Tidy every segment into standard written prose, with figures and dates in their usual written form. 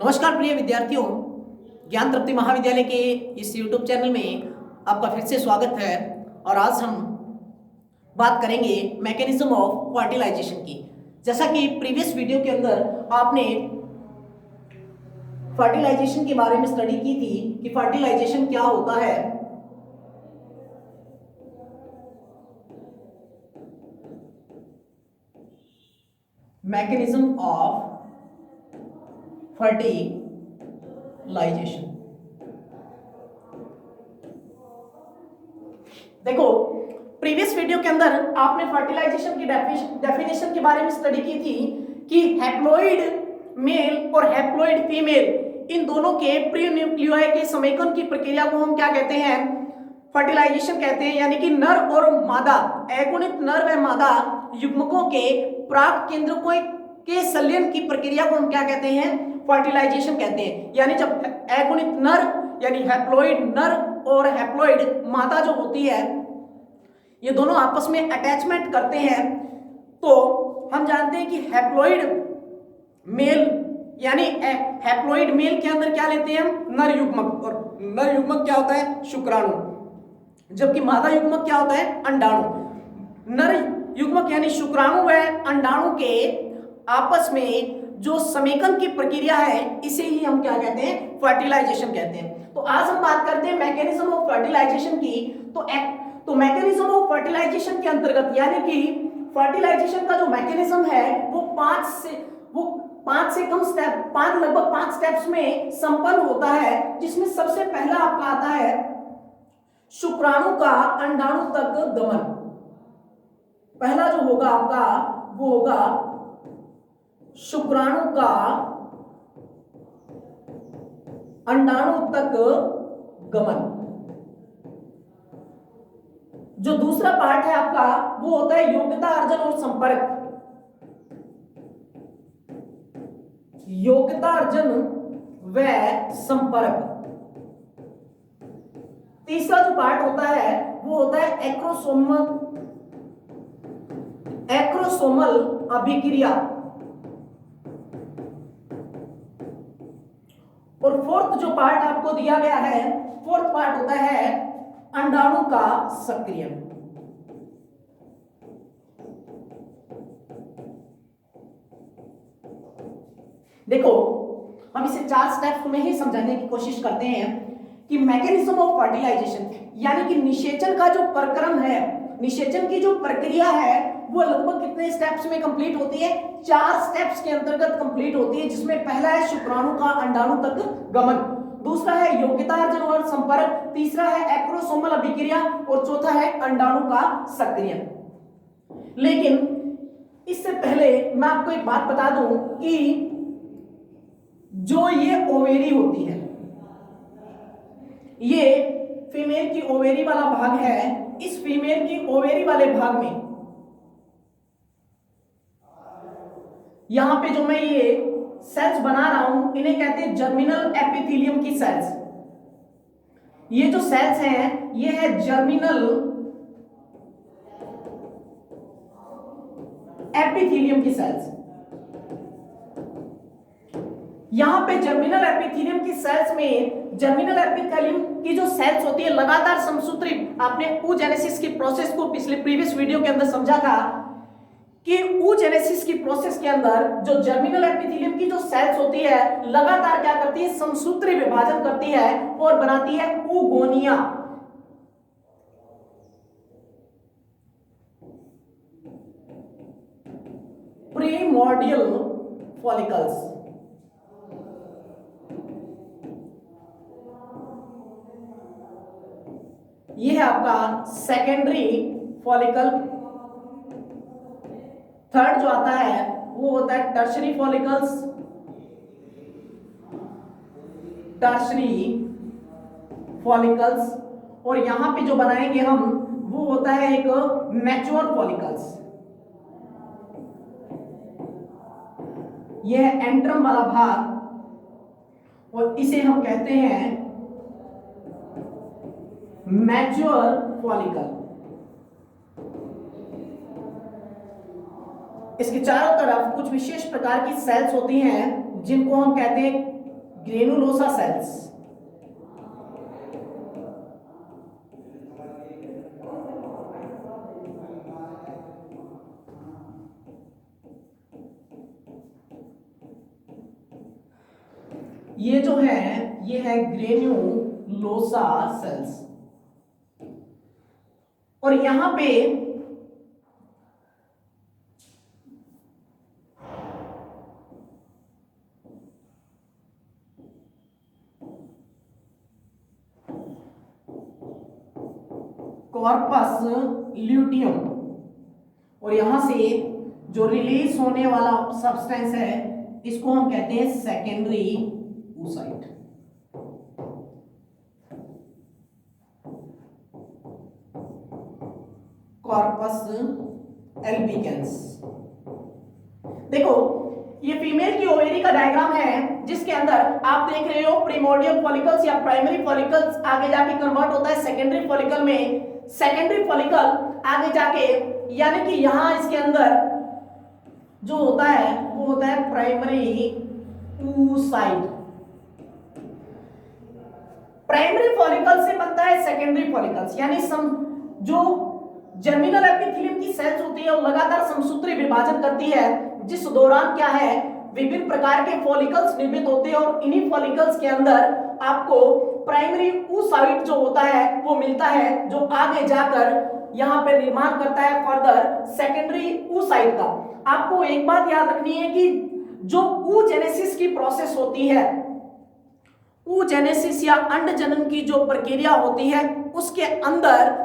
नमस्कार प्रिय विद्यार्थियों, ज्ञान तृप्ति महाविद्यालय के इस YouTube चैनल में आपका फिर से स्वागत है। और आज हम बात करेंगे मैकेनिज्म ऑफ फर्टिलाइजेशन की। जैसा कि प्रीवियस वीडियो के अंदर आपने फर्टिलाइजेशन के बारे में स्टडी की थी कि फर्टिलाइजेशन क्या होता है, मैकेनिज्म ऑफ फर्टिलाइजेशन। देखो, प्रीवियस वीडियो के अंदर आपने फर्टिलाइजेशन की डेफिनेशन के बारे में स्टडी की थी कि हैप्लॉइड मेल और हैप्लॉइड फीमेल इन दोनों के प्री न्यूक्लियाई के समेकन की प्रक्रिया को हम क्या कहते हैं? फर्टिलाइजेशन कहते हैं। यानी कि नर और मादा, अगुणित नर व मादा युग्मकों के प्राक केंद्रकों के संलयन की प्रक्रिया को हम क्या कहते हैं? फर्टिलाइजेशन कहते हैं। यानी जब अगुणित नर यानी हैप्लॉइड नर और हैप्लॉइड मादा जो होती है, ये दोनों आपस में अटैचमेंट करते हैं, तो हम जानते हैं कि हैप्लॉइड मेल यानी हैप्लॉइड मेल के अंदर क्या लेते हैं हम? नर युग्मक। और नर युग्मक क्या होता है? शुक्राणु। जबकि मादा युग्मक क्या होता है? अंडाणु। नर युग्मक यानी शुक्राणु व अंडाणु के आपस में जो समेकन की प्रक्रिया है, इसे ही हम क्या कहते हैं? फर्टिलाइजेशन कहते हैं। तो आज हम बात करते हैं मैकेनिज्म ऑफ फर्टिलाइजेशन की। तो मैकेनिज्म ऑफ फर्टिलाइजेशन के अंतर्गत यानी कि फर्टिलाइजेशन का जो मैकेनिज्म है वो लगभग पांच स्टेप्स में संपन्न होता है, जिसमें सबसे पहला आपका आता है शुक्राणु का अंडाणु तक गमन। पहला जो होगा आपका वो होगा शुक्राणु का अंडाणु तक गमन। जो दूसरा पार्ट है आपका वो होता है योग्यता अर्जन और संपर्क। योग्यता अर्जन व संपर्क। तीसरा जो पार्ट होता है वो होता है एक्रोसोमल अभिक्रिया। और फोर्थ जो पार्ट आपको दिया गया है, फोर्थ पार्ट होता है अंडाणु का सक्रियण। देखो, हम इसे 4 स्टेप्स में ही समझाने की कोशिश करते हैं कि मैकेनिज्म ऑफ फर्टिलाइजेशन यानी कि निषेचन का जो प्रक्रम है, निषेचन की जो प्रक्रिया है वो लगभग कितने स्टेप्स में कंप्लीट होती है? 4 स्टेप्स के अंतर्गत कंप्लीट होती है, जिसमें पहला है शुक्राणु का अंडाणु तक गमन, दूसरा है योग्यता अर्जन और संपर्क, तीसरा है एक्रोसोमल अभिक्रिया और चौथा है अंडाणु का सक्रियण। लेकिन इससे पहले मैं आपको एक बात बता दूं कि जो ये ओवेरी होती है, ये फीमेल की ओवेरी वाला भाग है। इस फीमेल की ओवेरी वाले भाग में यहां पे जो मैं ये सेल्स बना रहा हूं, इन्हें कहते हैं जर्मिनल एपिथेलियम की सेल्स। ये जो सेल्स हैं ये है जर्मिनल एपिथेलियम की सेल्स। यहां पे जर्मिनल एपिथेलियम की सेल्स में जर्मिनल एपिथेलियम की जो सेल्स होती है लगातार समसूत्रित। आपने oogenesis की प्रोसेस को प्रीवियस वीडियो के अंदर समझा था कि oogenesis की प्रोसेस के अंदर जो जर्मिनल एपिथेलियम की जो सेल्स होती है लगातार क्या करती है? समसूत्री विभाजन करती है और बनाती है oogonia। Primordial follicles. ये है आपका सेकेंडरी फॉलिकल। थर्ड जो आता है वो होता है टर्शरी फॉलिकल्स। Tertiary follicles. और यहां पे जो बनाएंगे हम वो होता है एक मैच्योर फॉलिकल्स। यह है एंट्रम वाला भाग और इसे हम कहते हैं मैच्योर फॉलिकल। इसके चारों तरफ कुछ विशेष प्रकार की सेल्स होती हैं जिनको हम कहते हैं ग्रेनुलोसा सेल्स। ये जो है ये है ग्रेन्युलोसा सेल्स। और यहां पे कॉर्पस ल्यूटियम, और यहां से जो रिलीज होने वाला सब्सटेंस है इसको हम कहते हैं सेकेंडरी oocyte। Corpus albicans. देखो ये फीमेल की ओवेरी का डायग्राम है जिसके अंदर आप देख रहे हो प्रिमोर्डियल फॉलिकल्स या प्राइमरी फॉलिकल्स आगे जाके कन्वर्ट होता है सेकेंडरी फॉलिकल में। सेकेंडरी फॉलिकल आगे जाके यानी कि यहां इसके अंदर जो होता है वो होता है प्राइमरी oocyte। प्राइमरी फॉलिकल से बनता है सेकेंडरी फॉलिकल्स, यानी जो जर्मिनल एपिथेलियम की सेल्स होती है वो लगातार समसूत्री विभाजन करती है, जिस दौरान क्या है विभिन्न प्रकार के फॉलिकल्स निर्मित होते हैं और इन्हीं फॉलिकल्स के अंदर आपको प्राइमरी oocyte जो होता है वो मिलता है, जो आगे जाकर यहां पे निर्माण करता है फर्दर सेकेंडरी oocyte का। आपको एक बात याद रखनी है कि जो oogenesis की प्रोसेस होती है, oogenesis या अंड जनन की जो प्रक्रिया होती है उसके अंदर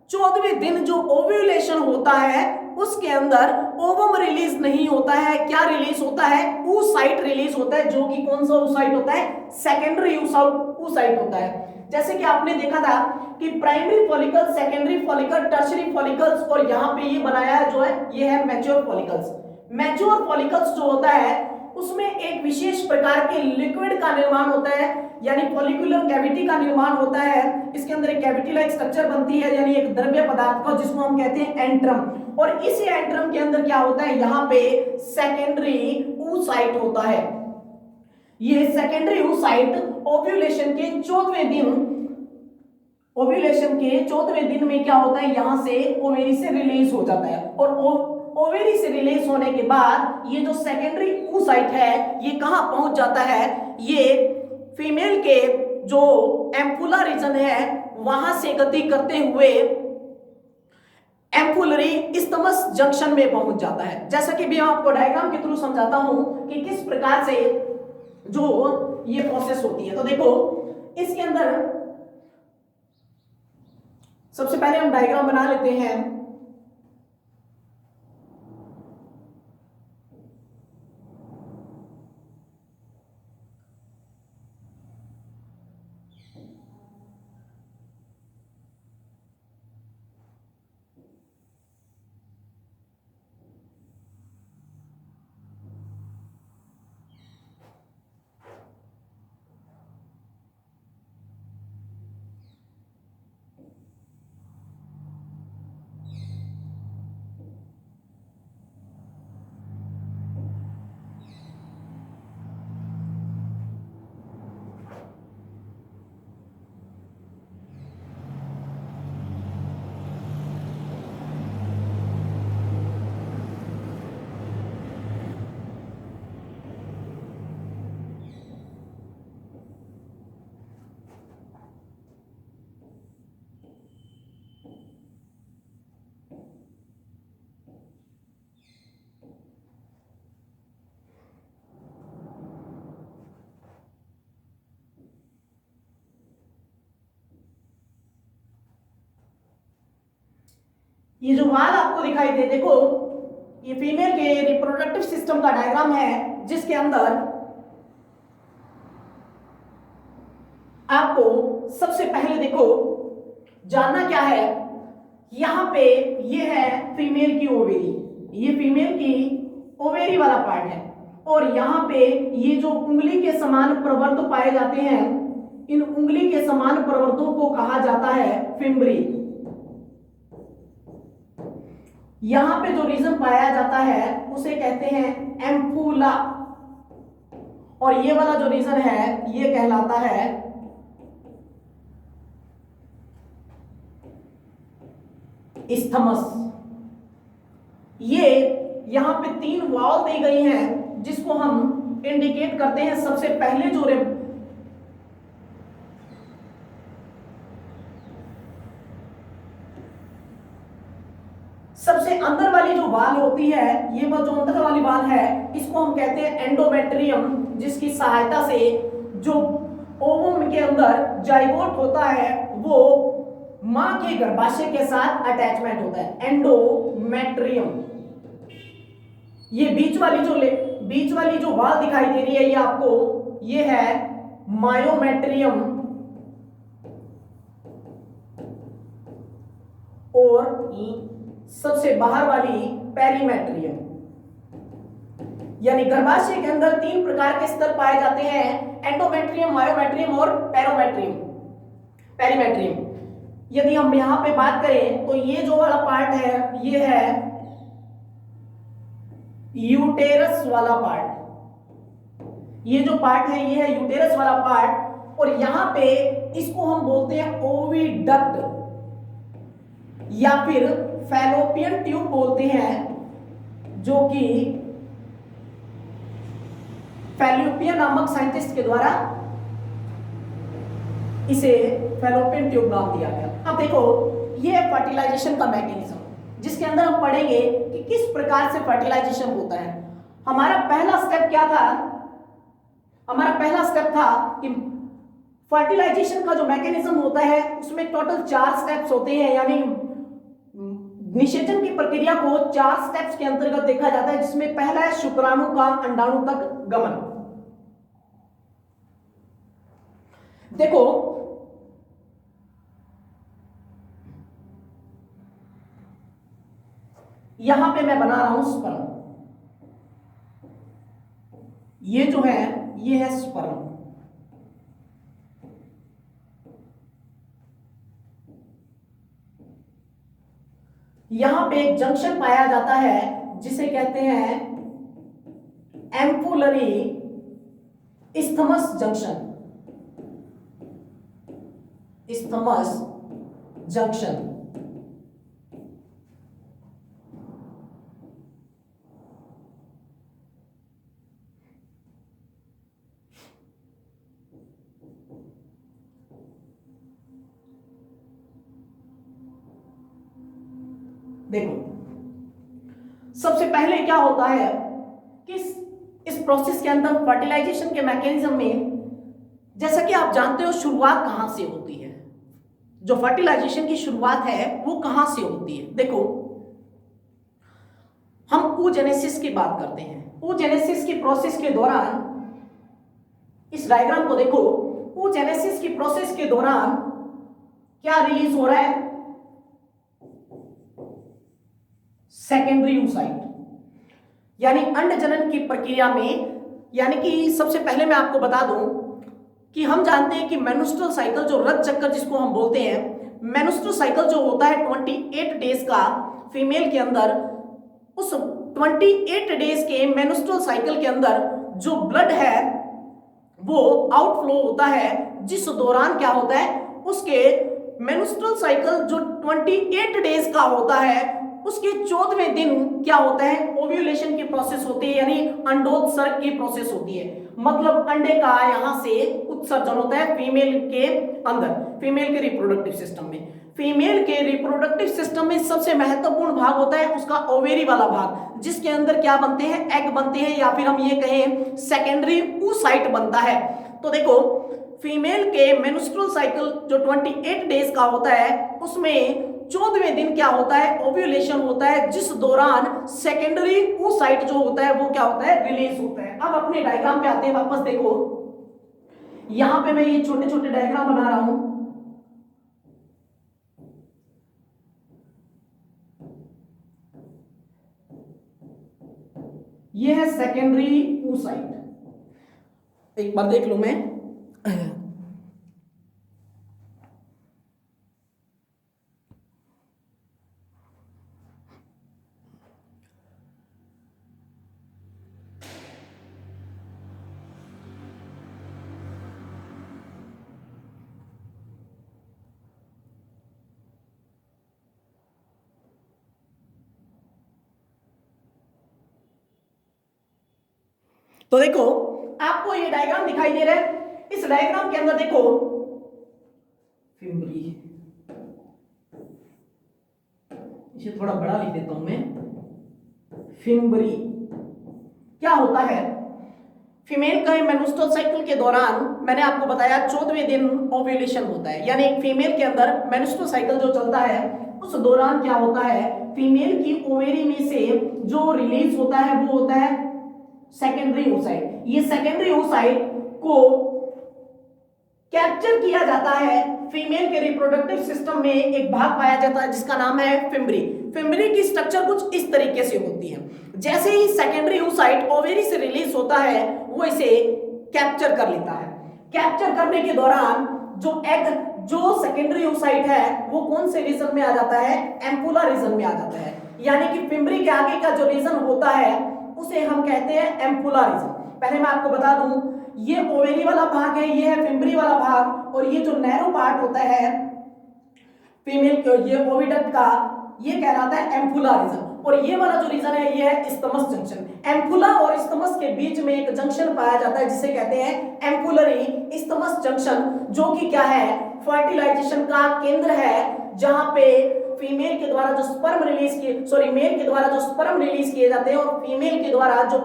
14वें दिन जो ओव्यूलेशन होता है उसके अंदर ओवम रिलीज नहीं होता है। क्या रिलीज होता है? oocyte रिलीज होता है, जो कि कौन सा oocyte होता है? सेकेंडरी oocyte होता है। जैसे कि आपने देखा था कि primary follicle, secondary follicle, tertiary follicles, और यहां पे ये बनाया है जो है ये है मैच्योर फॉलिकल्स। मैच्योर फॉलिकल्स जो होता है उसमें एक विशेष प्रकार के लिक्विड का निर्माण होता है, यानी फॉलिकुलर कैविटी का निर्माण होता है। इसके अंदर एक कैविटी लाइक स्ट्रक्चर बनती है, यानी एक द्रव्य पदार्थ का, जिसको हम कहते हैं एंट्रम। और इसी एंट्रम के अंदर क्या होता है, यहाँ पे सेकेंडरी oocyte होता है। ये सेकेंडरी oocyte ओव्यूलेशन के 14वें दिन में क्या होता है, यहां से ओवेरी से रिलीज हो जाता है। और ओवेरी से रिलीज होने के बाद ये जो सेकेंडरी oocyte है ये कहां पहुंच जाता है, ये फीमेल के जो एम्पुला रीजन है वहां से गति करते हुए एम्पुलरी इस्थमस जंक्शन में पहुंच जाता है। जैसा कि भी मैं आपको डायग्राम के थ्रू समझाता हूं कि किस प्रकार से जो ये प्रोसेस होती है। तो देखो इसके अंदर सबसे पहले हम डायग्राम बना लेते हैं। ये जो वाल आपको दिखाई दे, देखो ये फीमेल के रिप्रोडक्टिव सिस्टम का डायग्राम है, जिसके अंदर आपको सबसे पहले देखो जानना क्या है, यहां पे ये है फीमेल की ओवेरी, ये फीमेल की ओवेरी वाला पार्ट है। और यहां पे ये जो उंगली के समान प्रवर्त पाए जाते हैं, इन उंगली के समान प्रवर्तों को कहा जाता है फिम्बरी। यहां पे जो रीजन पाया जाता है उसे कहते हैं एम्पुला। और ये वाला जो रीजन है ये कहलाता है इस्थमस। ये यहां पे 3 वाल दी गई हैं जिसको हम इंडिकेट करते हैं। सबसे पहले जो सबसे अंदर वाली जो वाल होती है, ये वो जो अंदर वाली वाल है, इसको हम कहते हैं एंडोमेट्रियम, जिसकी सहायता से जो ओवम के अंदर जाइगोट होता है वो मां के गर्भाशय के साथ अटैचमेंट होता है, एंडोमेट्रियम। ये बीच वाली जो वाल दिखाई दे रही है ये आपको, ये है मायोमेट्रियम और सबसे बाहर वाली पेरीमेट्रियम। यानी गर्भाशय के अंदर 3 प्रकार के स्तर पाए जाते हैं, एंडोमेट्रियम, मायोमेट्रियम और पेरीमेट्रियम। यदि हम यहां पे बात करें तो ये जो वाला पार्ट है ये है यूटेरस वाला पार्ट। ये जो पार्ट है ये है यूटेरस वाला पार्ट, और यहां पे इसको हम बोलते हैं ओविडक्ट या फिर फैलोपियन ट्यूब बोलते हैं, जो कि फैलोपियन नामक साइंटिस्ट के द्वारा इसे फैलोपियन ट्यूब नाम दिया गया। अब देखो ये है फर्टिलाइजेशन का मैकेनिज्म, जिसके अंदर हम पढ़ेंगे कि किस प्रकार से फर्टिलाइजेशन होता है। हमारा पहला स्टेप क्या था? हमारा पहला स्टेप था कि फर्टिलाइजेशन का जो मैकेनिज्म होता है उसमें टोटल 4 स्टेप्स होते हैं, यानी निषेचन की प्रक्रिया को 4 स्टेप्स के अंतर्गत देखा जाता है, जिसमें पहला है शुक्राणु का अंडाणु तक गमन। देखो यहां पे मैं बना रहा हूं स्पर्म, ये जो है ये है स्पर्म। यहां पे एक जंक्शन पाया जाता है जिसे कहते हैं ampullary isthmus junction, isthmus junction. देखो सबसे पहले क्या होता है कि इस प्रोसेस के अंदर फर्टिलाइजेशन के मैकेनिज्म में, जैसा कि आप जानते हो, शुरुआत कहां से होती है? जो फर्टिलाइजेशन की शुरुआत है वो कहां से होती है? देखो हम oogenesis की बात करते हैं। oogenesis की प्रोसेस के दौरान, इस डायग्राम को देखो, oogenesis की प्रोसेस के दौरान क्या रिलीज हो रहा है? सेकेंडरी oocyte, यानी अंड जनन की प्रक्रिया में। यानी कि सबसे पहले मैं आपको बता दूं कि हम जानते हैं कि मेन्स्ट्रुअल साइकिल, जो रज चक्कर जिसको हम बोलते हैं, मेन्स्ट्रुअल साइकिल जो होता है 28 डेज का फीमेल के अंदर, उस 28 डेज के मेन्स्ट्रुअल साइकिल के अंदर जो ब्लड है वो आउटफ्लो होता है, जिस दौरान क्या होता है, उसके मेन्स्ट्रुअल साइकिल जो 28 डेज का होता है उसके 14वें दिन क्या होता है, ओव्यूलेशन की प्रोसेस होती है, यानी अंडोत्सर्ग की प्रोसेस होती है। मतलब अंडे का यहां से उत्सर्जन होता है फीमेल के अंदर, फीमेल के रिप्रोडक्टिव सिस्टम में। फीमेल के रिप्रोडक्टिव सिस्टम में सबसे महत्वपूर्ण भाग होता है उसका ओवेरी वाला भाग, जिसके अंदर क्या बनते हैं, एग बनते हैं, या फिर हम ये कहें सेकेंडरी oocyte बनता है। तो देखो फीमेल के मेन्स्ट्रुअल साइकिल जो 28 डेज का होता है उसमें 14वें दिन क्या होता है, ओव्यूलेशन होता है, जिस दौरान सेकेंडरी oocyte जो होता है वो क्या होता है, रिलीज होता है। अब अपने डायग्राम पे आते हैं वापस। देखो यहां पे मैं ये छोटे छोटे डायग्राम बना रहा हूं। ये है सेकेंडरी oocyte, एक बार देख लो मैं। तो देखो आपको ये डायग्राम दिखाई दे रहा है, इस डायग्राम के अंदर देखो फिम्बरी, इसे थोड़ा बड़ा लिख देता हूं मैं, फिम्बरी क्या होता है? फीमेल का मेंस्ट्रुअल साइकिल के दौरान मैंने आपको बताया 14वें दिन ओव्यूलेशन होता है, यानी एक फीमेल के अंदर मेंस्ट्रुअल साइकिल जो चलता है उस दौरान क्या होता है, फीमेल की ओवेरी में से जो रिलीज होता है वो होता है सेकेंडरी oocyte। ये सेकेंडरी oocyte को कैप्चर किया जाता है, फीमेल के रिप्रोडक्टिव सिस्टम में एक भाग पाया जाता है जिसका नाम है फिम्बरी। फिम्बरी की स्ट्रक्चर कुछ इस तरीके से होती है, जैसे ही सेकेंडरी oocyte ओवेरी से रिलीज होता है वो इसे कैप्चर कर लेता है। कैप्चर करने के दौरान जो एग, जो सेकेंडरी oocyte है वो कौन से रीजन में आ जाता है? एम्पुला रीजन में आ जाता है, यानी कि फिम्बरी के आगे का जो रीजन होता है उसे हम कहते हैं एम्पुला रीजन। पहले मैं आपको बता दूं, ये ओवेरी वाला भाग है, ये है फिम्बरी वाला भाग, और ये जो नैरो पार्ट होता है फीमेल के, ये ओविडक्ट का, ये कहलाता है एम्पुला रीजन। और ये वाला जो रीजन है ये है इस्थमस जंक्शन। एम्पुला और इस्थमस के बीच में एक जंक्शन पाया जाता है जिसे कहते हैं एम्पुलरी इस्थमस जंक्शन, जो कि क्या है? फर्टिलाइजेशन का केंद्र है, जहां पे फीमेल के द्वारा जो स्पर्म रिलीज किए, मेल के द्वारा जो स्पर्म रिलीज किए जाते हैं और फीमेल के द्वारा जो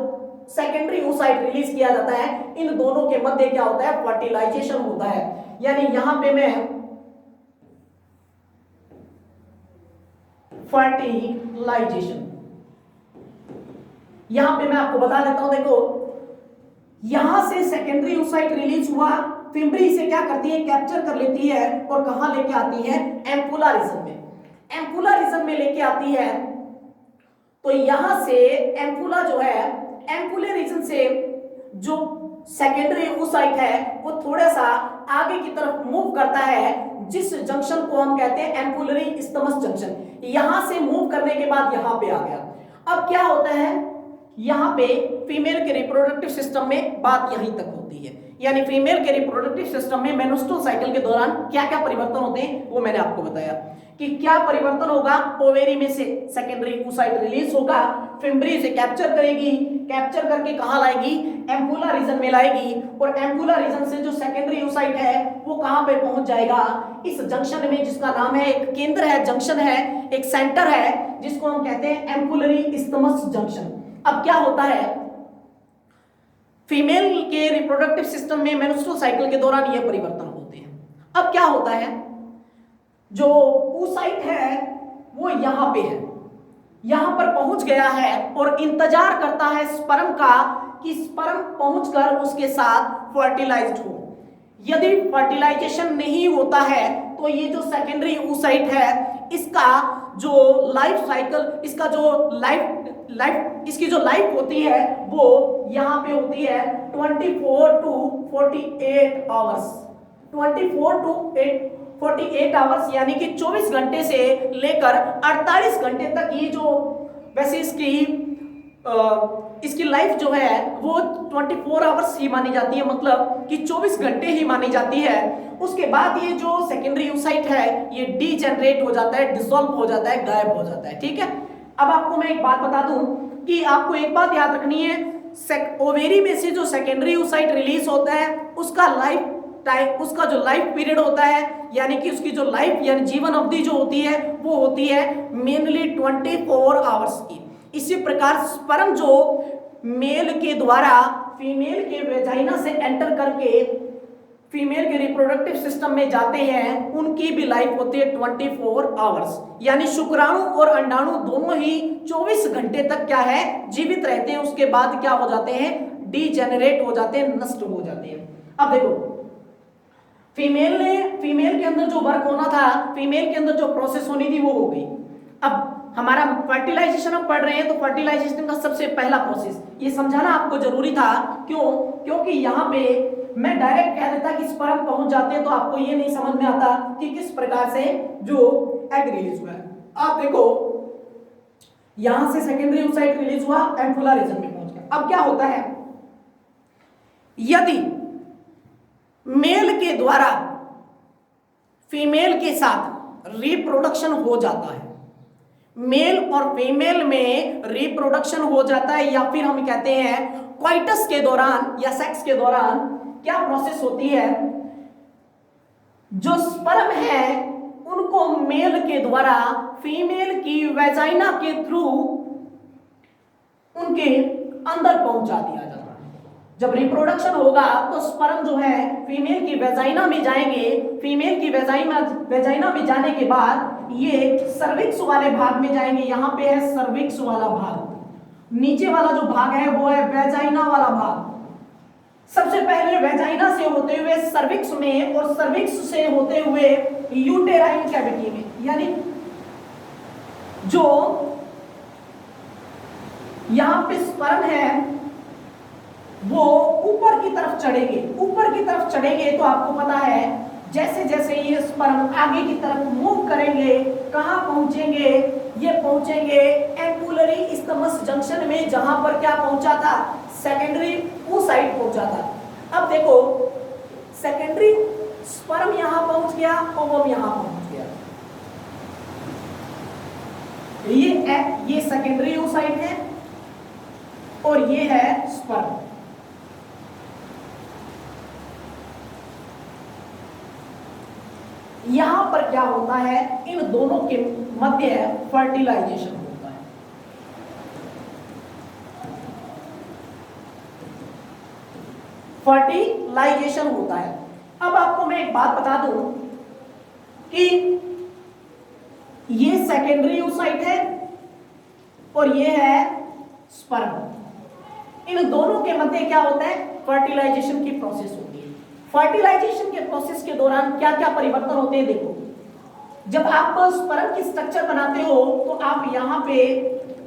सेकेंडरी oocyte रिलीज किया जाता है, इन दोनों के मध्य क्या होता है? फर्टिलाइजेशन होता है। यानी यहां पे मैं फर्टिलाइजेशन, यहां पे मैं आपको बता देता हूं, देखो यहां से सेकेंडरी oocyte रिलीज हुआ, फिम्बरी से क्या करती है? कैप्चर कर लेती है और कहां लेके आती है? एम्पुला रीजन में। एम्पुला रीजन में लेके आती है, तो यहां से एम्पुला जो है, एम्पुले रीजन से जो सेकेंडरी oocyte है वो थोड़ा सा आगे की तरफ मूव करता है, जिस जंक्शन को हम कहते हैं एम्पुलरी इस्थमस जंक्शन। यहां से मूव करने के बाद यहां पे आ गया। अब क्या होता है, यहां पे फीमेल के रिप्रोडक्टिव सिस्टम में बात यहीं तक होती है, यानी फीमेल के रिप्रोडक्टिव सिस्टम में मेंस्ट्रुअल साइकिल के दौरान क्या क्या परिवर्तन होते हैं वो मैंने आपको बताया कि क्या परिवर्तन होगा। ओवेरी में से सेकेंडरी oocyte रिलीज होगा, फिम्बरी से कैप्चर करेगी, कैप्चर करके कहां लाएगी? एम्पुला रीजन में लाएगी, और एम्पुला रीजन से जो सेकेंडरी oocyte है वो कहां पे पहुंच जाएगा? इस जंक्शन में, जिसका नाम है, एक केंद्र है, जंक्शन है, एक सेंटर है, जिसको हम कहते हैं एम्पुलरी इस्थमस जंक्शन। अब क्या होता है, फीमेल के रिप्रोडक्टिव सिस्टम में मेंस्ट्रुअल साइकिल के दौरान ये परिवर्तन होते हैं। अब क्या होता है, जो oocyte है वो यहां पे है, यहां पर पहुंच गया है और इंतजार करता है स्पर्म का कि स्पर्म पहुंचकर उसके साथ फर्टिलाइज्ड हो। यदि फर्टिलाइजेशन नहीं होता है तो ये जो सेकेंडरी oocyte है इसका जो लाइफ साइकिल, इसका जो इसकी जो लाइफ होती है वो यहां पे होती है 24 टू 48 आवर्स। 24 टू 48 आवर्स यानी कि 24 घंटे से लेकर 48 घंटे तक ये जो, वैसे इसकी लाइफ जो है वो 24 आवर्स ही मानी जाती है, मतलब कि 24 घंटे ही मानी जाती है। उसके बाद ये जो सेकेंडरी oocyte है ये डीजेनरेट हो जाता है, डिसॉल्व हो जाता है, गायब हो जाता है। ठीक है, अब आपको मैं एक बात बता दूं कि आपको एक बात याद रखनी है, ओवेरी में से जो सेकेंडरी oocyte रिलीज होता है उसका लाइफ टाइम, उसका जो लाइफ पीरियड होता है, यानी कि उसकी जो लाइफ यानी जीवन अवधि जो होती है वो होती है मेनली 24 आवर्स की। इसी प्रकार स्पर्म जो मेल के द्वारा फीमेल के वेजाइना से एंटर करके फीमेल के रिप्रोडक्टिव सिस्टम में जाते हैं, उनकी भी लाइफ होती है 24 आवर्स, यानी शुक्राणु और अंडाणु दोनों ही 24 घंटे तक क्या है? जीवित रहते हैं। उसके बाद क्या हो जाते हैं? डीजेनरेट हो जाते हैं, नष्ट हो जाते हैं। अब देखो, फीमेल के अंदर जो वर्क होना था, फीमेल के अंदर जो प्रोसेस होनी थी वो हो गई। अब हमारा फर्टिलाइजेशन हम पढ़ रहे हैं, तो फर्टिलाइजेशन का सबसे पहला प्रोसेस ये समझाना आपको जरूरी था। क्यों? क्योंकि यहाँ पे मैं डायरेक्ट कह देता कि स्पर्म पहुंच जाते हैं तो आपको ये नहीं समझ में आता कि किस प्रकार से जो एग रिलीज हुआ है। आप देखो, यहां से सेकेंडरी oocyte रिलीज हुआ, एम्पुला रीजन में पहुंच गया। अब क्या होता है, यदि मेल के द्वारा फीमेल के साथ रिप्रोडक्शन हो जाता है, मेल और फीमेल में रिप्रोडक्शन हो जाता है, या फिर हम कहते हैं क्वाइटस के दौरान या सेक्स के दौरान क्या प्रोसेस होती है, जो स्पर्म है उनको मेल के द्वारा फीमेल की वेजाइना के थ्रू उनके अंदर पहुंचा दिया जाता है। जब रिप्रोडक्शन होगा तो स्पर्म जो है फीमेल की वेजाइना में जाएंगे, फीमेल की वेजाइना में जाने के बाद ये सर्विक्स वाले भाग में जाएंगे। यहां पे है सर्विक्स वाला भाग, नीचे वाला जो भाग है वो है वेजाइना वाला भाग। सबसे पहले वेजाइना से होते हुए सर्विक्स में और सर्विक्स से होते हुए यूटेराइन कैविटी में, यानी जो यहां पे स्पर्म है वो ऊपर की तरफ चढ़ेंगे। ऊपर की तरफ चढ़ेंगे तो आपको पता है जैसे जैसे ये स्पर्म आगे की तरफ मूव करेंगे, कहां पहुंचेंगे, ये पहुंचेंगे एम्पुलरी इस्थमस जंक्शन में, जहां पर क्या पहुंचा था, सेकेंडरी oocyte पहुंचा था। अब देखो सेकेंडरी स्पर्म यहां पहुंच गया, ओवम यहां पहुंच गया। ये सेकेंडरी oocyte है और ये है स्पर्म। यहां पर क्या होता है, इन दोनों के मध्य फर्टिलाइजेशन होता है। फर्टिलाइजेशन होता है। अब आपको मैं एक बात बता दूं कि ये सेकेंडरी oocyte है और ये है स्पर्म। इन दोनों के मध्य क्या होता है, फर्टिलाइजेशन की प्रोसेस होती है। फर्टिलाइजेशन के प्रोसेस के दौरान क्या क्या परिवर्तन होते हैं, देखो जब आप स्पर्म की स्ट्रक्चर बनाते हो तो आप यहाँ पे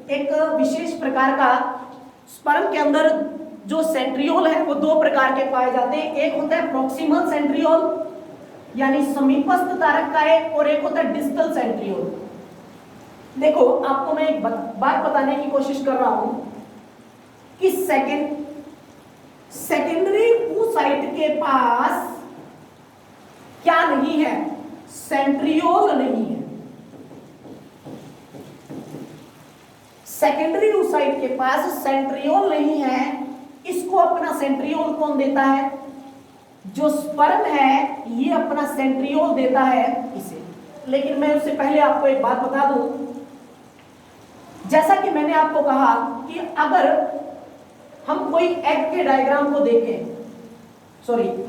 एक विशेष प्रकार का स्पर्म के अंदर जो सेंट्रियोल है वो दो प्रकार के पाए जाते हैं। एक होता है प्रॉक्सिमल सेंट्रियोल यानी समीपस्थ तारक का है, और एक होता है डिस्टल सेंट्रियोल। देखो आपको मैं एक बात बताने की कोशिश कर रहा हूं कि सेकेंडरी oocyte के पास क्या नहीं है, सेंट्रियोल नहीं है। सेकेंडरी oocyte के पास सेंट्रियोल नहीं है। इसको अपना सेंट्रियोल कौन देता है, जो स्पर्म है ये अपना सेंट्रियोल देता है इसे। लेकिन मैं उससे पहले आपको एक बात बता दूं, जैसा कि मैंने आपको कहा कि अगर हम कोई एग के डायग्राम को देखें,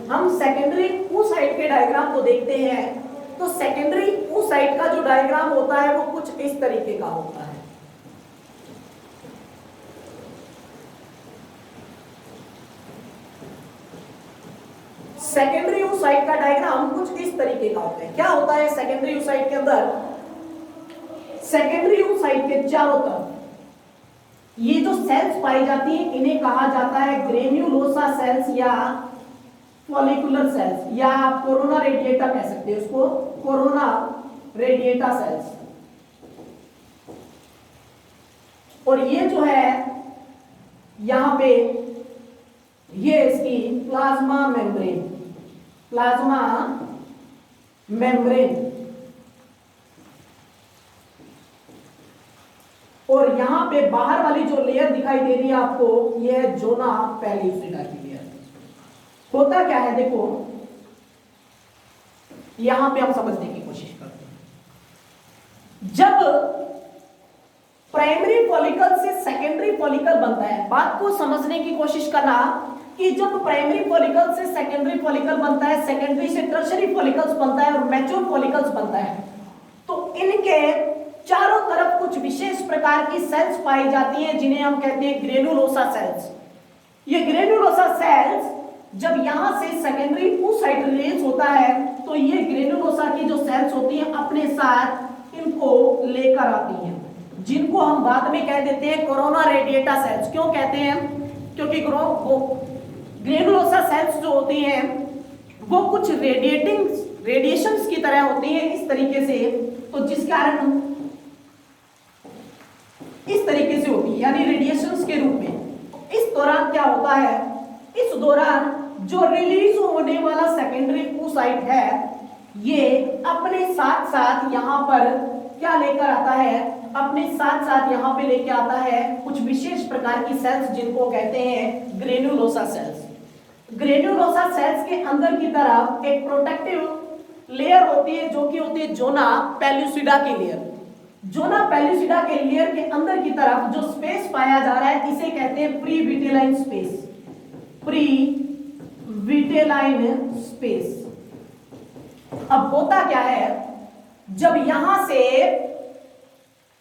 हम सेकेंडरी oocyte के डायग्राम को देखते हैं तो सेकेंडरी oocyte का जो डायग्राम होता है वो कुछ इस तरीके का होता है। सेकेंडरी oocyte का डायग्राम कुछ इस तरीके का होता है। क्या होता है सेकेंडरी oocyte के अंदर, सेकेंडरी oocyte के चारों तरफ ये जो सेल्स पाई जाती हैं इन्हें कहा जाता है ग्रेन्युलोसा सेल्स या फॉलिकुलर सेल्स, या आप कोरोना रेडिएटा कह सकते हैं उसको, कोरोना रेडिएटा सेल्स। और ये जो है यहां पे ये इसकी प्लाज्मा मेम्ब्रेन, प्लाज्मा मेम्ब्रेन, और यहां पे बाहर वाली जो लेयर दिखाई दे रही है आपको, ये है जोना पेलिसिडा की लेयर। होता क्या है देखो, यहां पे हम समझने की कोशिश करते हैं। जब प्राइमरी फॉलिकल से सेकेंडरी फॉलिकल बनता है, बात को समझने की कोशिश करना कि जब प्राइमरी फॉलिकल से सेकेंडरी फॉलिकल बनता है, सेकेंडरी से टर्शियरी फॉलिकल्स बनता है और मैच्योर फॉलिकल्स बनता है, तो इनके चारों तरफ कुछ विशेष प्रकार की सेल्स पाई जाती हैं जिन्हें हम कहते हैं ग्रेनुलोसा सेल्स। ये ग्रेनुलोसा सेल्स जब यहां से सेकेंडरी oocyte रिलीज होता है तो ये ग्रेनुलोसा की जो सेल्स होती हैं अपने साथ इनको लेकर आती हैं, जिनको हम बाद में कह देते हैं कोरोना रेडिएटा सेल्स। क्यों कहते हैं, क्योंकि ग्रेनुलोसा सेल्स जो होती हैं वो कुछ रेडिएशंस की तरह होती हैं इस तरीके से, तो जिस कारण इस तरीके से होती है यानी रेडिएशंस के रूप में। इस दौरान क्या होता है, इस दौरान जो रिलीज होने वाला सेकेंडरी oocyte है ये अपने साथ साथ यहां पर क्या लेकर आता है, अपने साथ साथ यहाँ पे लेके आता है कुछ विशेष प्रकार की सेल्स जिनको कहते हैं ग्रेन्युलोसा सेल्स। ग्रेन्युलोसा सेल्स के अंदर की तरफ एक प्रोटेक्टिव लेयर होती है जो कि होती है जोना पेल्लुसिडा की लेयर। जोना पेल्लुसिडा के लेयर के अंदर की तरफ जो स्पेस पाया जा रहा है इसे कहते हैं pre vitelline space. Pre vitelline space. अब होता क्या है, जब यहां से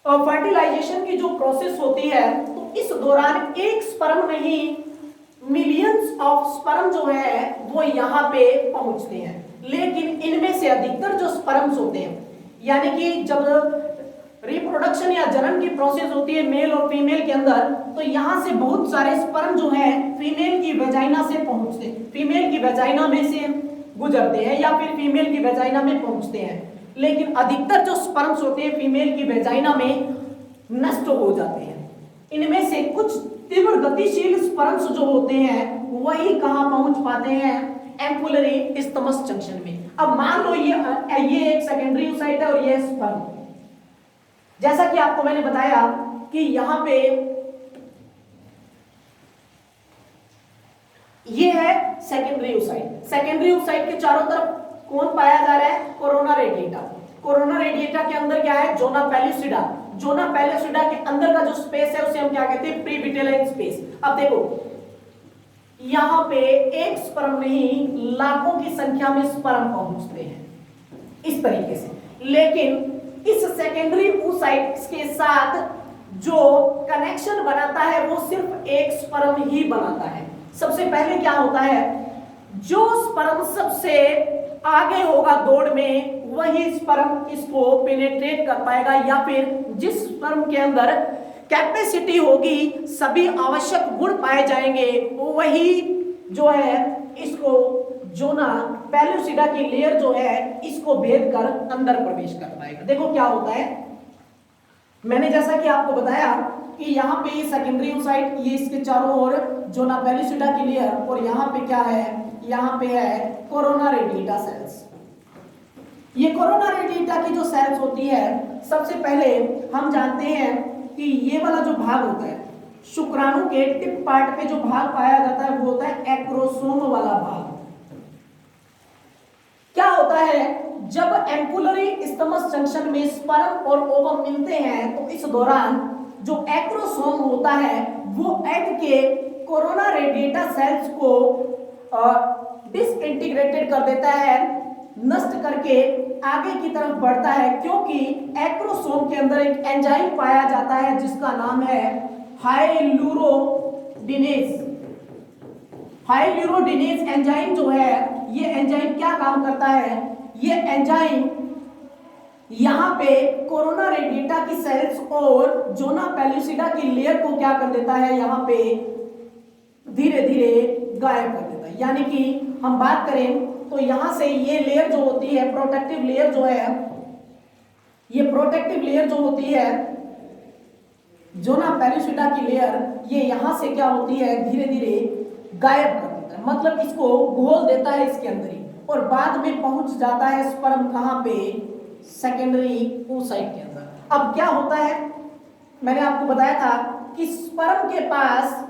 फर्टिलाइजेशन की जो प्रोसेस होती है तो इस दौरान एक स्पर्म नहीं मिलियंस ऑफ स्पर्म जो है वो यहां पे पहुंचते हैं, लेकिन इनमें से अधिकतर जो स्पर्म्स होते हैं, यानी कि जब रिप्रोडक्शन या जन्म की प्रोसेस होती है मेल और फीमेल के अंदर, तो यहां से बहुत सारे स्पर्म जो है फीमेल की वेजाइना से पहुंचते हैं, फीमेल की वेजाइना में से गुजरते हैं या फिर फीमेल की वेजाइना में पहुंचते हैं, लेकिन अधिकतर जो स्पर्म्स होते हैं फीमेल की वेजाइना में नष्ट हो जाते हैं। इनमें से कुछ तीव्र गतिशील स्पर्म्स जो होते हैं वही कहां पहुंच पाते हैं, एम्पुलरी इस्थमस जंक्शन में। अब मान लो ये एक सेकेंडरी ओसाइट है और ये स्पर्म, जैसा कि आपको मैंने बताया कि यहां पे ये है सेकेंडरी ओसाइट। सेकेंडरी ओसाइट के चारों तरफ कौन पाया जा रहा है, कोरोना रेडिएटा। कोरोना रेडिएटा के अंदर क्या है, जोना पेल्लुसिडा। जोना पेल्लुसिडा के अंदर का जो स्पेस है उसे हम क्या कहते हैं, प्री विटेलाइन स्पेस। अब देखो यहां पे एक स्पर्म नहीं लाखों की संख्या में स्पर्म पहुंचते हैं इस तरीके से, लेकिन इस सेकेंडरी oocytes के साथ जो कनेक्शन बनाता है वो सिर्फ एक स्पर्म ही बनाता है। सबसे पहले क्या होता है, जो स्पर्म सबसे आगे होगा दौड़ में वही स्पर्म इसको पेनिट्रेट कर पाएगा, या फिर जिस स्पर्म के अंदर कैपेसिटी होगी, सभी आवश्यक गुण पाए जाएंगे, वही जो है इसको जोना पेल्लुसिडा की लेयर जो है इसको भेद कर अंदर प्रवेश कर पाएगा। देखो क्या होता है, मैंने जैसा कि आपको बताया कि यहाँ पे ये सेकेंडरी oocyte, ये इसके चारों ओर जोना पेल्लुसिडा की लेयर, और यहाँ पे क्या है, यहाँ पे है कोरोना रेडिएटा सेल्स। ये कोरोना रेडिएटा की जो सेल्स होती है, सबसे पहले हम जानते हैं कि ये वाला जो भाग होता है शुक्राणु के टिप पार्ट पे जो भाग पाया जाता है वो होता है एक्रोसोम वाला भाग। क्या होता है, जब एम्पुलरी इस्थमस जंक्शन में स्पर्म और ओवम मिलते हैं तो इस दौरान जो एक्रोसोम होता है वो एग के कोरोना रेडिएटा सेल्स को डिसइंटीग्रेटेड कर देता है, नष्ट करके आगे की तरफ बढ़ता है, क्योंकि एक्रोसोम के अंदर एक एंजाइम पाया जाता है जिसका नाम है हाइल्यूरोडिनेज। हाइल्यूरोडिनेज एंजाइम जो है, ये एंजाइम क्या काम करता है, ये एंजाइम यहाँ पे कोरोना रेडिएटा की सेल्स और जोना पेल्लुसिडा की लेयर को क्या कर देता है, यहाँ पे धीरे धीरे गायब कर देता है। यानी कि हम बात करें तो यहाँ से ये लेयर जो होती है, प्रोटेक्टिव लेयर जो है, ये प्रोटेक्टिव लेयर जो होती है जोना पेल्लुसिडा की लेयर, ये यहाँ से क्या होती है, धीरे धीरे गायब कर देता है, मतलब इसको घोल देता है इसके अंदर ही, और बाद में पहुंच जाता है स्पर्म कहाँ पे, सेकेंडरी oocyte के अंदर। अब क्या होता है, मैंने आपको बताया था कि स्पर्म के पास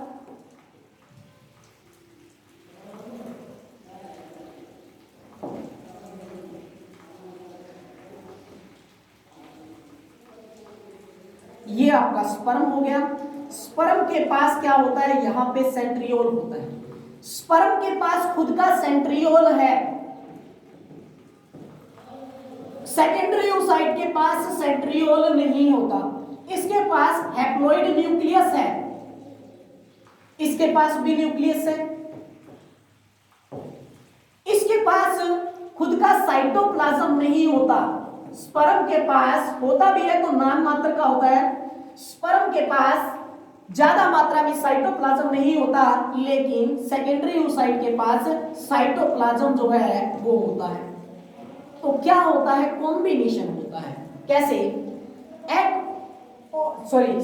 ये आपका स्पर्म हो गया। स्पर्म के पास क्या होता है, यहां पे सेंट्रियोल होता है। स्पर्म के पास खुद का सेंट्रियोल है, सेकेंडरी oocyte के पास सेंट्रियोल नहीं होता। इसके पास हैप्लॉइड न्यूक्लियस है, इसके पास भी न्यूक्लियस है, इसके पास खुद का साइटोप्लाज्म नहीं होता। स्पर्म के पास होता भी है तो नाम मात्र का होता है। स्पर्म के पास ज्यादा मात्रा में साइटोप्लाज्म नहीं होता, लेकिन सेकेंडरी oocyte के पास साइटोप्लाज्म जो है वो होता है। तो क्या होता है, कॉम्बिनेशन होता है। कैसे,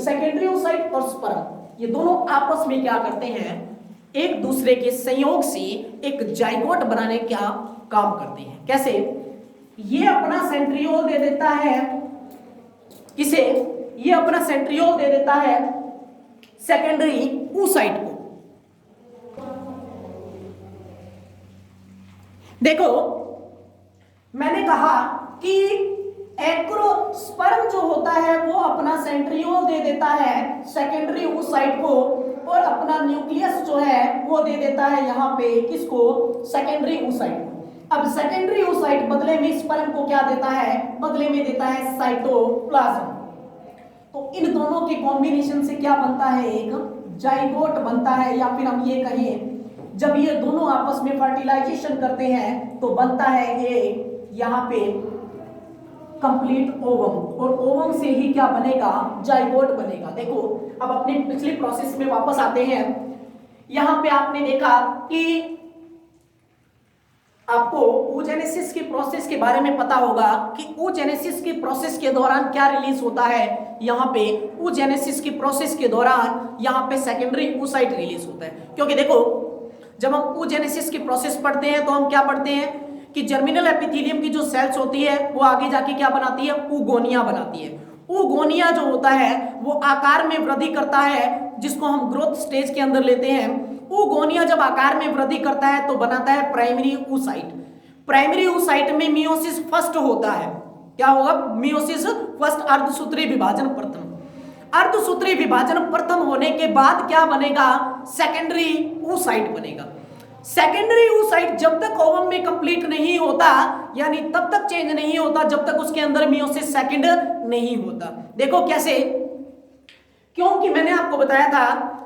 सेकेंडरी oocyte और स्पर्म ये दोनों आपस में क्या करते हैं, एक दूसरे के संयोग से एक जाइगोट बनाने का काम करते हैं। कैसे, ये अपना सेंट्रियोल दे देता है किसे? ये अपना सेंट्रियोल दे देता है सेकेंडरी oocyte को। देखो मैंने कहा कि एक्रोस्पर्म जो होता है वो अपना सेंट्रियोल दे देता है सेकेंडरी oocyte को, और अपना न्यूक्लियस जो है वो दे देता है यहां पे किसको? सेकेंडरी oocyte को। अब सेकेंडरी oocyte बदले में स्पर्म को क्या देता है? बदले में देता है साइटोप्लाज्म। तो इन दोनों के कॉम्बिनेशन से क्या बनता है? एक जाइगोट बनता है, या फिर हम ये कहें जब ये दोनों आपस में फर्टिलाइजेशन करते हैं तो बनता है ये यहाँ पे कंप्लीट ओवम, और ओवम से ही क्या बनेगा? जाइगोट बनेगा। देखो अब अपने पिछले प्रोसेस में वापस आते हैं। यहां पे आपने देखा कि आपको oogenesis की प्रोसेस के बारे में पता होगा कि oogenesis की प्रोसेस के दौरान क्या रिलीज होता है। यहाँ पे oogenesis की प्रोसेस के दौरान यहाँ पे सेकेंडरी oocyte रिलीज होता है, क्योंकि देखो जब हम oogenesis की प्रोसेस पढ़ते हैं तो हम क्या पढ़ते हैं कि जर्मिनल एपिथेलियम की जो सेल्स होती है वो आगे जाके क्या बनाती है? oogonia बनाती है। oogonia जो होता है वो आकार में वृद्धि करता है, जिसको हम ग्रोथ स्टेज के अंदर लेते हैं। oogonia जब आकार में वृद्धि करता है तो बनाता है प्राइमरी oocyte। प्राइमरी oocyte में मियोसिस फर्स्ट होता है। क्या होगा? मियोसिस फर्स्ट, अर्धसूत्री विभाजन प्रथम। अर्धसूत्री विभाजन प्रथम होने के बाद क्या बनेगा? सेकेंडरी oocyte बनेगा। सेकेंडरी oocyte जब तक ओवम में कंप्लीट नहीं होता, यानी तब तक चेंज नहीं होता जब तक उसके अंदर मियोसिस सेकंड नहीं होता। देखो कैसे? क्योंकि मैंने आपको बताया था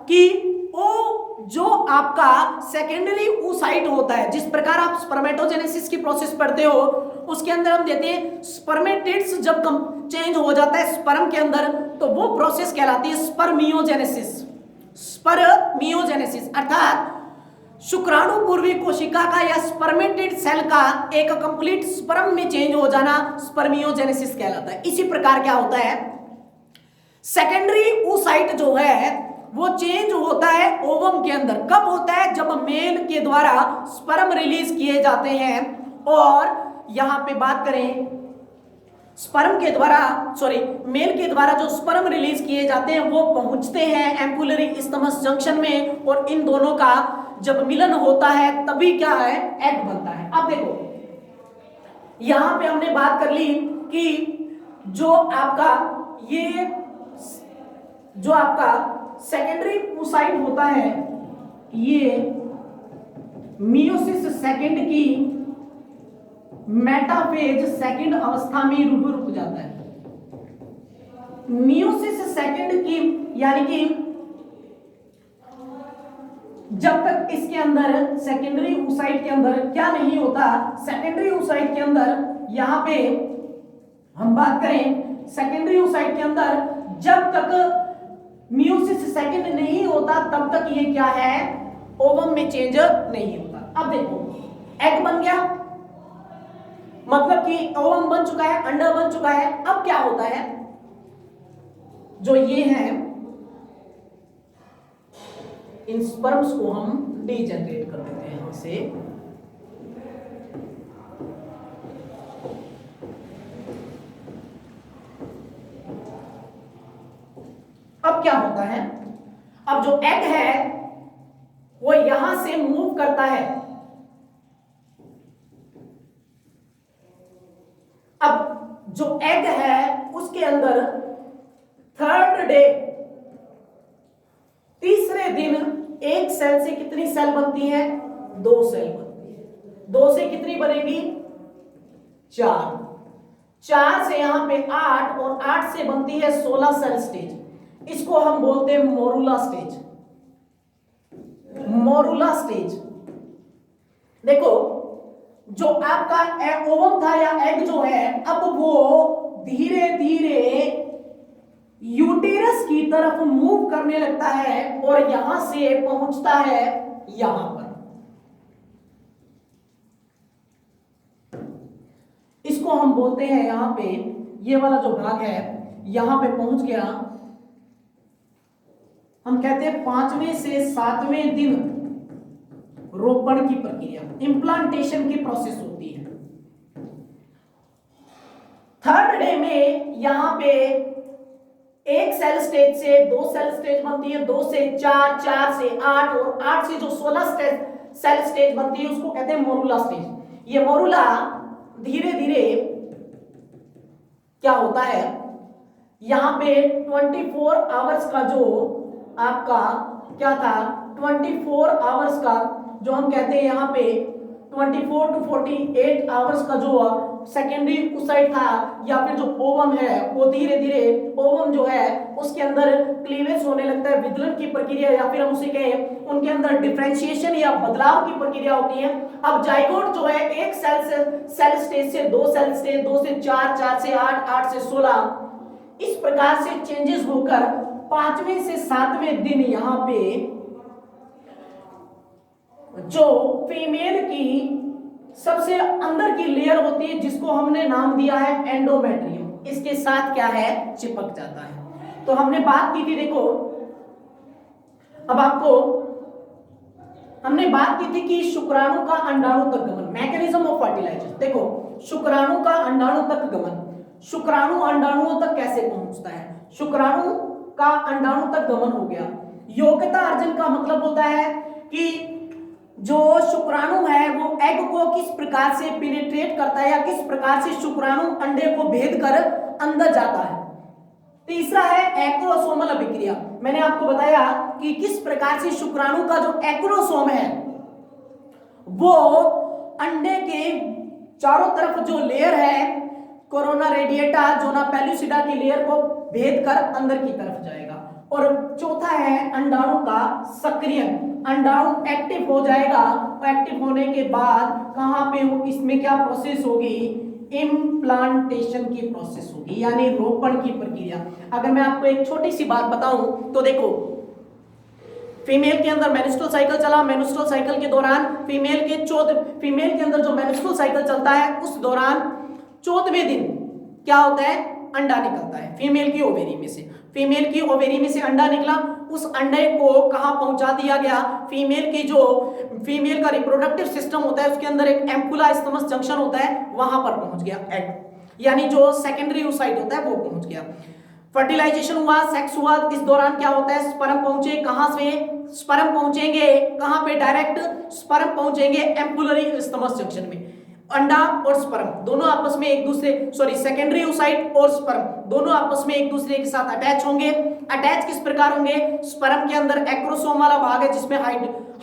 कि वो जो आपका सेकेंडरी oocyte होता है, जिस प्रकार आप स्पर्मेटोजेनेसिस की प्रोसेस पढ़ते हो उसके अंदर हम देते हैं स्पर्मेटिड्स जब चेंज हो जाता है स्पर्म के अंदर तो वो प्रोसेस कहलाती है स्पर्मियोजेनेसिस। स्पर्मियोजेनेसिस अर्थात शुक्राणु पूर्वी कोशिका का या स्पर्मेटिड सेल का एक कंप्लीट स्पर्म में चेंज हो जाना स्पर्मियोजेनेसिस कहलाता है। इसी प्रकार क्या होता है? सेकेंडरी oocyte जो है वो चेंज होता है ओवम के अंदर। कब होता है? जब मेल के द्वारा स्पर्म रिलीज किए जाते हैं, और यहां पे बात करें स्पर्म के द्वारा मेल के द्वारा जो स्पर्म रिलीज किए जाते हैं वो पहुंचते हैं एम्पुलरी इस्थमस जंक्शन में, और इन दोनों का जब मिलन होता है तभी क्या है? एग बनता है। अब देखो यहां पे हमने बात कर ली कि जो आपका सेकेंडरी oocyte होता है ये मियोसिस सेकंड की मेटाफेज सेकंड अवस्था में रुक जाता है। मियोसिस सेकंड की यानी कि जब तक इसके अंदर सेकेंडरी oocyte के अंदर क्या नहीं होता? सेकेंडरी oocyte के अंदर यहां पे हम बात करें सेकेंडरी oocyte के अंदर जब तक मियोसिस सेकंड नहीं होता तब तक ये क्या है? ओवम में चेंज नहीं होता। अब देखो एग बन गया, मतलब कि ओवम बन चुका है, अंडा बन चुका है। अब क्या होता है? जो ये है इन स्पर्म्स को हम डीजेनरेट कर देते हैं यहां से। अब क्या होता है? अब जो एग है वो यहां से मूव करता है। अब जो एग है उसके अंदर थर्ड डे, तीसरे दिन एक सेल से कितनी सेल बनती है? 2 सेल बनती है। 2 से कितनी बनेगी? 4। 4 से यहां पे 8 और 8 से बनती है 16 सेल स्टेज। इसको हम बोलते हैं मोरुला स्टेज। Morula stage. देखो जो आपका ओवम था या एग जो है अब वो धीरे धीरे यूटेरस की तरफ मूव करने लगता है और यहां से पहुंचता है यहां पर। इसको हम बोलते हैं यहां पे ये वाला जो भाग है यहां पे पहुंच गया। हम कहते हैं 5वें से 7वें दिन रोपण की प्रक्रिया, इंप्लांटेशन की प्रोसेस होती है। थर्ड डे में यहां पे एक सेल स्टेज से दो सेल स्टेज बनती है, 2 से 4, 4 से 8 और 8 से जो 16 सेल स्टेज बनती है उसको कहते हैं मोरूला स्टेज। ये मोरूला धीरे धीरे क्या होता है, यहां पे 24 आवर्स का जो आपका क्या था, 24 आवर्स का जो हम कहते हैं यहाँ पे 24 to 48 आवर्स का जो सेकेंडरी ओसाइट था या फिर जो ओवम है वो धीरे धीरे ओवम जो है उसके अंदर क्लीवेज होने लगता है, विदलन की प्रक्रिया या फिर हम उसे कहें उनके अंदर डिफरेंशिएशन या बदलाव की प्रक्रिया होती है। अब जाइगोट जो है एक सेल स्टेज से दो सेल स्टेज, 2 से 4, 4 से 8, 8 से 16, इस प्रकार से चेंजेस होकर 5वें से 7वें दिन यहाँ पे जो फीमेल की सबसे अंदर की लेयर होती है जिसको हमने नाम दिया है एंडोमेट्रियम, इसके साथ क्या है, चिपक जाता है। तो हमने बात की थी, देखो अब आपको हमने बात की थी कि शुक्राणु का अंडाणु तक गमन, मैकेनिज्म ऑफ फर्टिलाइजेशन। देखो शुक्राणु का अंडाणु तक गमन, शुक्राणु अंडाणुओं तक कैसे पहुंचता है, शुक्राणु का अंडाणु तक गमन हो गया। योग्यता अर्जन का मतलब होता है कि जो शुक्राणु है वो एग को किस प्रकार से पेनिट्रेट करता है या किस प्रकार से शुक्राणु अंडे को भेद कर अंदर जाता है। तीसरा है एक्रोसोमल अभिक्रिया, मैंने आपको बताया कि किस प्रकार से शुक्राणु का जो एक्रोसोम है वो अंडे के चारों तरफ जो लेयर है कोरोना रेडिएटा जोना पेलुसिडा की लेयर को भेद कर अंदर की तरफ जाएगा। और चौथा है अंडाणु का सक्रियण, अंडाणु एक्टिव हो जाएगा, एक्टिव होने के बाद कहां पे इसमें क्या प्रोसेस होगी, इम्प्लांटेशन की प्रोसेस होगी यानी रोपण की प्रक्रिया। अगर मैं आपको एक छोटी सी बात बताऊं तो देखो फीमेल के अंदर मेंस्ट्रुअल साइकिल चला, मेंस्ट्रुअल साइकिल के दौरान फीमेल के अंदर जो मेंस्ट्रुअल साइकिल चलता है उस दौरान 14वें दिन क्या होता है, अंडा निकलता है फीमेल की ओवेरी में से। फीमेल की ओवेरी में से अंडा निकला, उस अंडे को कहां पहुंचा दिया गया, फीमेल का रिप्रोडक्टिव सिस्टम होता है उसके अंदर एक एम्पुला स्टमस जंक्शन होता है, वहां पर पहुंच गया एग, यानी जो सेकेंडरी ओसाइट होता है वो पहुंच गया। फर्टिलाइजेशन हुआ, सेक्स हुआ, इस दौरान क्या होता है, स्पर्म पहुंचे, कहां से स्पर्म पहुंचेंगे, कहां पे डायरेक्ट स्पर्म पहुंचेंगे एम्पुलरी स्टमस जंक्शन में। अंडा और स्पर्म दोनों आपस में एक दूसरे सेकेंडरी ओसाइट और स्पर्म दोनों आपस में एक दूसरे के साथ अटैच होंगे। अटैच किस प्रकार होंगे, स्पर्म के अंदर एक्रोसोम वाला भाग है जिसमें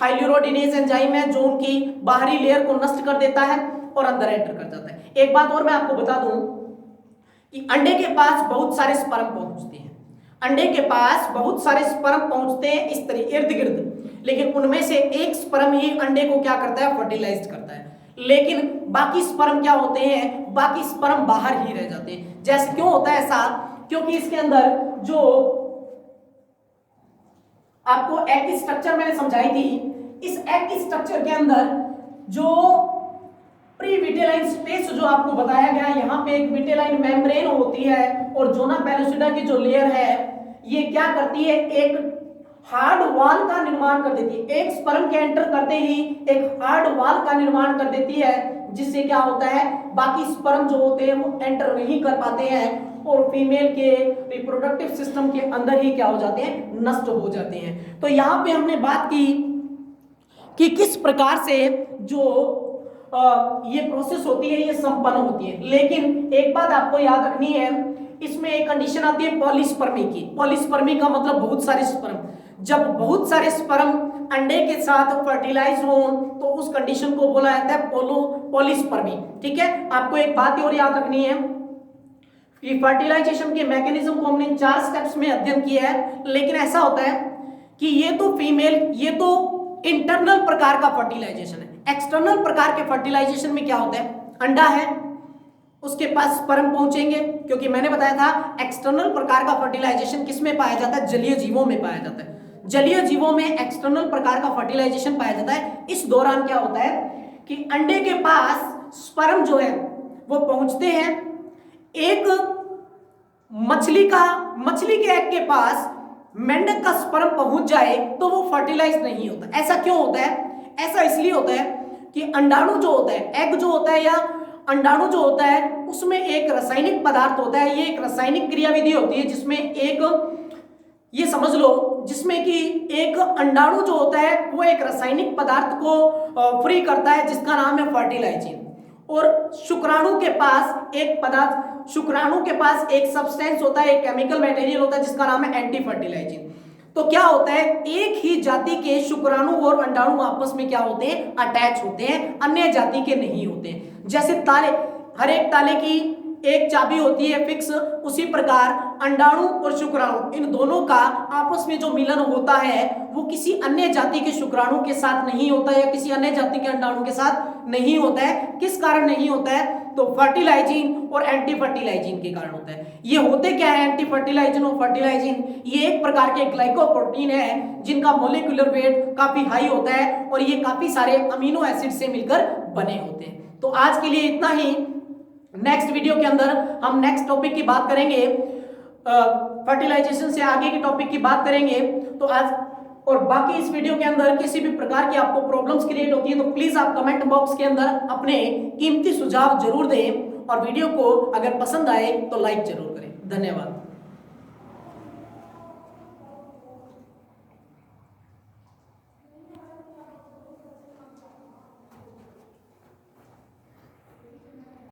हाइल्यूरोडिनेज एंजाइम है जो उनकी बाहरी लेयर को नष्ट कर देता है और अंदर एंटर कर जाता है। एक बात और मैं आपको बता दूं कि अंडे के पास बहुत सारे स्पर्म पहुंचते हैं, अंडे के पास बहुत सारे स्पर्म पहुंचते हैं इस तरह इर्द गिर्द, लेकिन उनमें से एक स्पर्म ही अंडे को क्या करता है, फर्टिलाइज करता है, लेकिन बाकी स्पर्म क्या होते हैं, बाकी स्पर्म बाहर ही रह जाते हैं। जैसे क्यों होता है ऐसा, क्योंकि इसके अंदर जो आपको एग की स्ट्रक्चर मैंने समझाई थी, इस एग की स्ट्रक्चर के अंदर जो प्री विटेलाइन स्पेस जो आपको बताया गया है, यहाँ पे एक विटेलाइन मेम्ब्रेन होती है और जोना पेलुसिडा की जो लेयर है ये क्या करती है, एक हार्ड वॉल का निर्माण कर देती है। एक स्पर्म के एंटर करते ही एक हार्ड वॉल का निर्माण कर देती है जिससे क्या होता है, बाकी स्पर्म जो होते हैं वो एंटर नहीं कर पाते हैं और फीमेल के रिप्रोडक्टिव सिस्टम के अंदर ही क्या हो जाते हैं, नष्ट हो जाते हैं। तो यहाँ पे हमने बात की कि किस प्रकार से जो ये प्रोसेस होती है ये संपन्न होती है, लेकिन एक बात आपको याद रखनी है, इसमें एक कंडीशन आती है पॉलीस्पर्मी की। पॉलीस्पर्मी का मतलब बहुत सारे स्पर्म, जब बहुत सारे स्पर्म अंडे के साथ फर्टिलाइज हो तो उस कंडीशन को बोला जाता है पॉलीस्पर्मी। ठीक है, आपको एक बात और याद रखनी है कि फर्टिलाइजेशन के मैकेनिज्म को हमने 4 स्टेप्स में अध्ययन किया है, लेकिन ऐसा होता है कि ये तो फीमेल, ये तो इंटरनल प्रकार का फर्टिलाइजेशन है। एक्सटर्नल प्रकार के फर्टिलाइजेशन में क्या होता है, अंडा है उसके पास स्पर्म पहुंचेंगे, क्योंकि मैंने बताया था एक्सटर्नल प्रकार का फर्टिलाइजेशन किस में पाया जाता है, जलीय जीवों में पाया जाता है। जलीय जीवों में एक्सटर्नल प्रकार का फर्टिलाइजेशन पाया जाता है। इस दौरान क्या होता है कि अंडे के पास स्पर्म जो है वो पहुंचते हैं, एक मछली के एग के पास मेंढक का स्पर्म पहुंच जाए तो वो फर्टिलाइज नहीं होता। ऐसा क्यों होता है, ऐसा इसलिए होता है कि अंडाणु जो होता है, एग जो होता है या अंडाणु जो होता है उसमें एक रासायनिक पदार्थ होता है, ये एक रासायनिक क्रियाविधि होती है जिसमें एक, ये समझ लो, जिसमें कि एक अंडाणु जो होता है वो एक रासायनिक पदार्थ को फ्री करता है जिसका नाम है फर्टिलाइजिन। और शुक्राणु के पास एक पदार्थ, शुक्राणु के पास एक सब्सटेंस होता है, एक केमिकल मटेरियल होता है जिसका नाम है एंटी फर्टिलाइजिन। तो क्या होता है, एक ही जाति के शुक्राणु और अंडाणु आपस में क्या होते हैं, अटैच होते हैं, अन्य जाति के नहीं होते। जैसे ताले, हर एक ताले की एक चाबी होती है फिक्स, उसी प्रकार अंडाणु और शुक्राणु इन दोनों का आपस में जो मिलन होता है वो किसी अन्य जाति के शुक्राणु के साथ नहीं होता है या किसी अन्य जाति के अंडाणु के साथ नहीं होता है। किस कारण नहीं होता है, तो फर्टिलाइजिन और एंटी फर्टिलाइजिन के कारण होता है। ये होते क्या है एंटी फर्टिलाइजिन और फर्टिलाइजिन, ये एक प्रकार के ग्लाइकोप्रोटीन है जिनका मोलिकुलर वेट काफी हाई होता है और ये काफी सारे अमीनो एसिड से मिलकर बने होते हैं। तो आज के लिए इतना ही। नेक्स्ट वीडियो के अंदर हम नेक्स्ट टॉपिक की बात करेंगे, फर्टिलाइजेशन से आगे के टॉपिक की बात करेंगे। तो आज और बाकी इस वीडियो के अंदर किसी भी प्रकार की आपको प्रॉब्लम्स क्रिएट होती है तो प्लीज आप कमेंट बॉक्स के अंदर अपने कीमती सुझाव जरूर दें और वीडियो को अगर पसंद आए तो लाइक जरूर करें। धन्यवाद।